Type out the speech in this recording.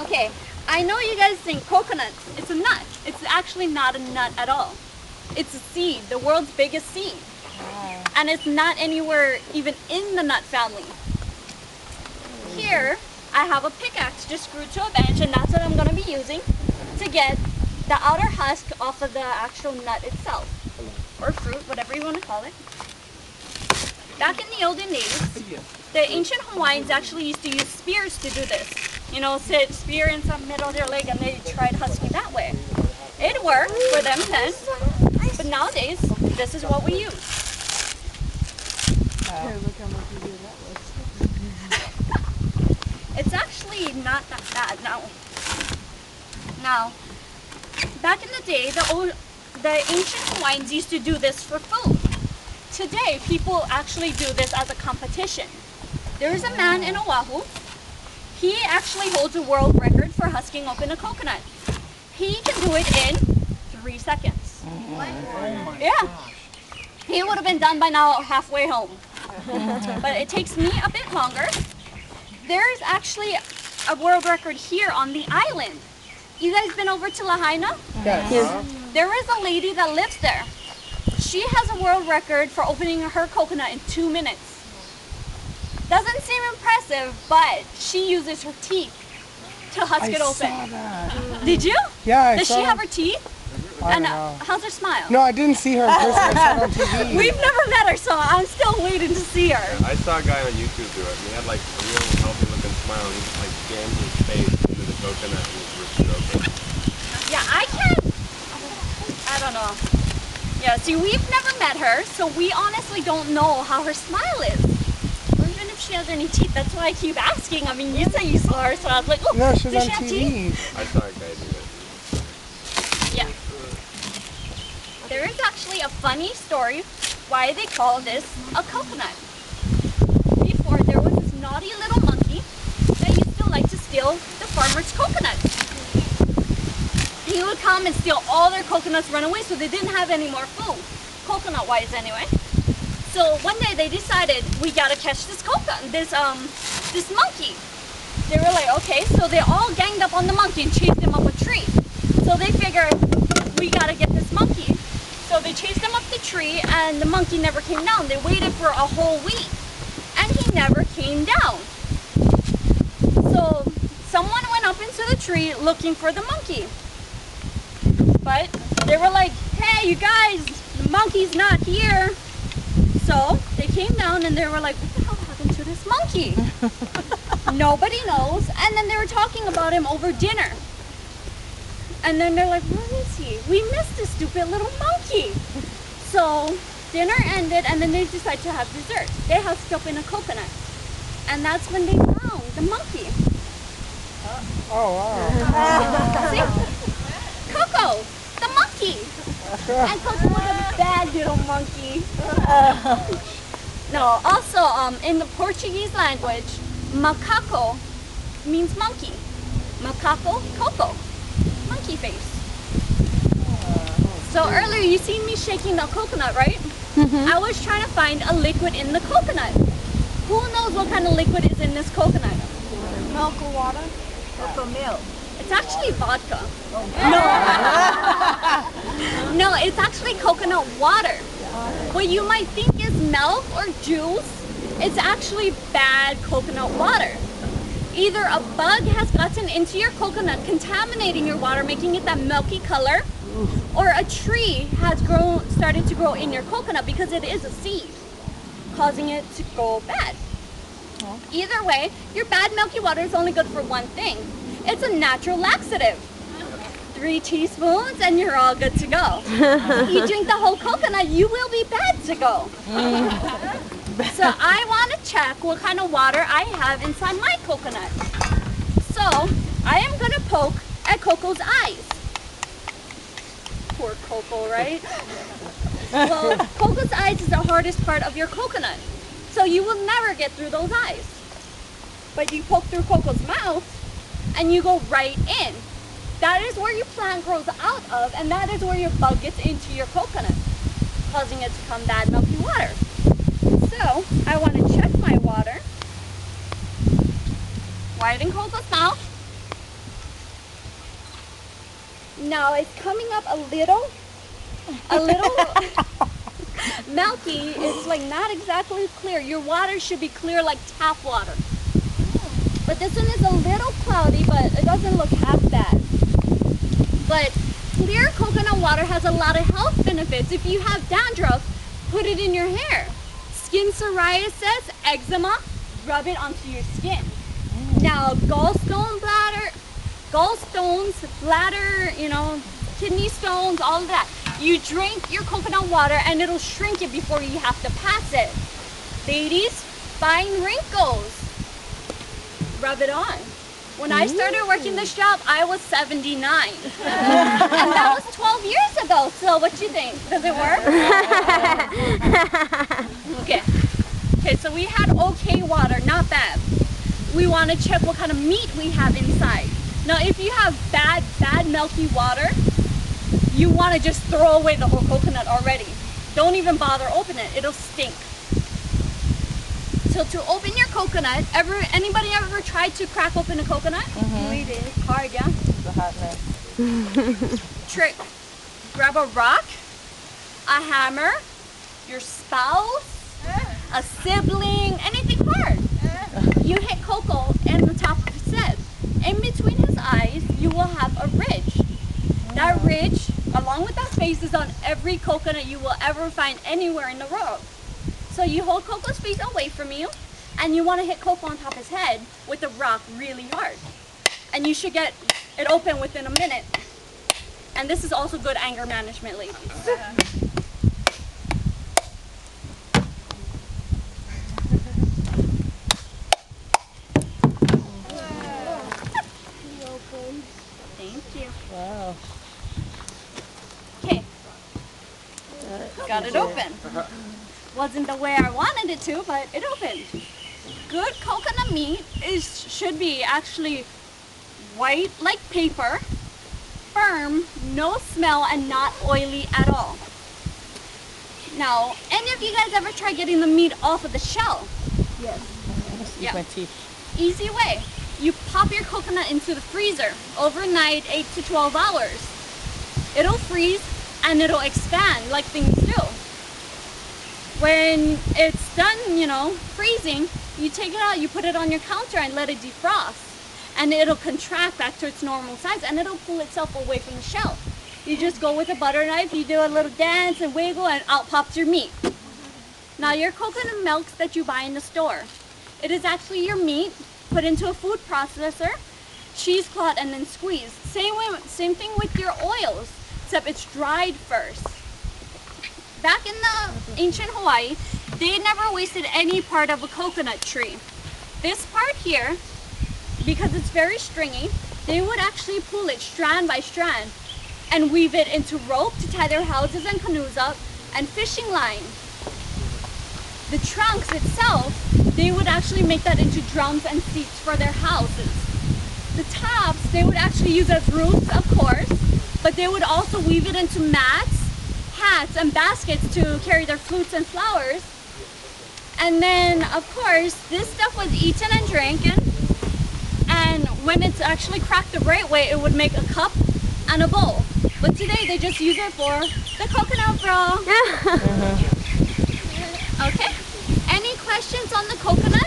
Okay, I know you guys think coconut, it's a nut. It's actually not a nut at all. It's a seed, the world's biggest seed. And it's not anywhere even in the nut family. Here, I have a pickaxe just screwed to a bench, and that's what I'm going to be using to get the outer husk off of the actual nut itself. Or fruit, whatever you want to call it. Back in the olden days, the ancient Hawaiians actually used to use spears to do this. You know, sit spear in some middle of their leg and they tried husking that way. It worked for them then, but nowadays, this is what we use. Look how much easier that was. It's actually not that bad now. Now, back in the day, the ancient Hawaiians used to do this for food. Today, people actually do this as a competition. There is a man in Oahu. He actually holds a world record for husking open a coconut. He can do it in 3 seconds. Yeah. He would have been done by now halfway home. But it takes me a bit longer. There's actually a world record here on the island. You guys been over to Lahaina? Yes. There is a lady that lives there. She has a world record for opening her coconut in 2 minutes. Doesn't seem impressive, but she uses her teeth to husk it open. I saw that. Did you? Yeah, I Does saw she have her teeth? I don't And know. how's her smile? No, I didn't see her in person. I saw her on TV. We've never met her, so I'm still waiting to see her. I saw a guy on YouTube do it. He had like a real healthy looking smile. He just like jammed his face into the coconut and just ripped it open. Yeah, I don't know. Yeah, see, we've never met her, so we honestly don't know how her smile is. Or even if she has any teeth. That's why I keep asking. I mean, you say you saw her, so I was like, oh, No, she's does on she have teeth? TV. I saw a guy do it. Yeah. There is actually a funny story why they call this a coconut. Before, there was this naughty little monkey that used to like to steal the farmer's coconuts. He would come and steal all their coconuts, run away, so they didn't have any more food, coconut-wise anyway. So one day they decided, we gotta catch this this monkey. They were like, okay, so they all ganged up on the monkey and chased him up a tree. So they figured, we gotta get this monkey. So they chased him up the tree and the monkey never came down. They waited for a whole week and he never came down. So someone went up into the tree looking for the monkey. But they were like, hey, you guys, the monkey's not here. So they came down and they were like, what the hell happened to this monkey? Nobody knows. And then they were talking about him over dinner. And then they're like, where is he? We missed this stupid little monkey. So dinner ended and then they decided to have dessert. They husked up in a coconut. And that's when they found the monkey. Oh, wow. See? Coco, the monkey. And Coco was a bad little monkey. No, also in the Portuguese language, macaco means monkey. Macaco, Coco, monkey face. So earlier you seen me shaking the coconut, right? I was trying to find a liquid in the coconut. Who knows what kind of liquid is in this coconut? Milk or water? Or milk? It's actually vodka. No, it's actually coconut water. What you might think is milk or juice, it's actually bad coconut water. Either a bug has gotten into your coconut, contaminating your water, making it that milky color, or a tree has started to grow in your coconut because it is a seed, causing it to go bad. Either way, your bad milky water is only good for one thing. It's a natural laxative. 3 teaspoons and you're all good to go. You drink the whole coconut, you will be bad to go. So I want to check what kind of water I have inside my coconut. So I am going to poke at Coco's eyes. Poor Coco, right? Well, Coco's eyes is the hardest part of your coconut. So you will never get through those eyes. But you poke through Coco's mouth and you go right in. That is where your plant grows out of, and that is where your bug gets into your coconut, causing it to become bad milky water. So I want to check my water. right in Coco's mouth. Now it's coming up a little milky. It's like not exactly clear. Your water should be clear like tap water. But this one is a little cloudy, but it doesn't look half bad. But clear coconut water has a lot of health benefits. If you have dandruff, put it in your hair. Skin psoriasis, eczema, rub it onto your skin. Now gallstones, bladder, kidney stones, all of that. You drink your coconut water and it'll shrink it before you have to pass it. Ladies, fine wrinkles, rub it on. When I started working this job, I was 79. And that was 12 years ago. So what you think? Does it work? Okay, so we had okay water, not bad. We want to check what kind of meat we have inside. Now, if you have bad milky water, you want to just throw away the whole coconut already. Don't even bother open it. It'll stink. So to open your coconut, anybody ever tried to crack open a coconut? We did. Hard, yeah? It's a hot mess. Trick. Grab a rock, a hammer, your spouse, a sibling, anything hard. You hit Coco in the top of his head. In between his eyes, you will have a ridge. That ridge, along with that face, is on every coconut you will ever find anywhere in the world. So you hold Coco's face away from you, and you want to hit Coco on top of his head with the rock really hard. And you should get it open within a minute. And this is also good anger management, ladies. Thank you. Wow. Okay. Got it open. Wasn't the way I wanted it to, but it opened. Good coconut meat should be actually white like paper, firm, no smell, and not oily at all. Now, any of you guys ever try getting the meat off of the shell? Yes. Yeah. My teeth. Easy way. You pop your coconut into the freezer overnight, 8 to 12 hours. It'll freeze and it'll expand like things do. When it's done, freezing, you take it out, you put it on your counter and let it defrost. And it'll contract back to its normal size and it'll pull itself away from the shell. You just go with a butter knife, you do a little dance and wiggle, and out pops your meat. Now your coconut milks that you buy in the store, it is actually your meat put into a food processor, cheesecloth, and then squeezed. Same thing with your oils, except it's dried first. Back in the ancient Hawaii, they never wasted any part of a coconut tree. This part here, because it's very stringy, they would actually pull it strand by strand and weave it into rope to tie their houses and canoes up, and fishing line. The trunks itself, they would actually make that into drums and seats for their houses. The tops, they would actually use as roofs, of course, but they would also weave it into mats, hats, and baskets to carry their fruits and flowers. And then, of course, this stuff was eaten and drinking, and when it's actually cracked the right way, it would make a cup and a bowl. But today, they just use it for the coconut bra. Okay? Any questions on the coconut?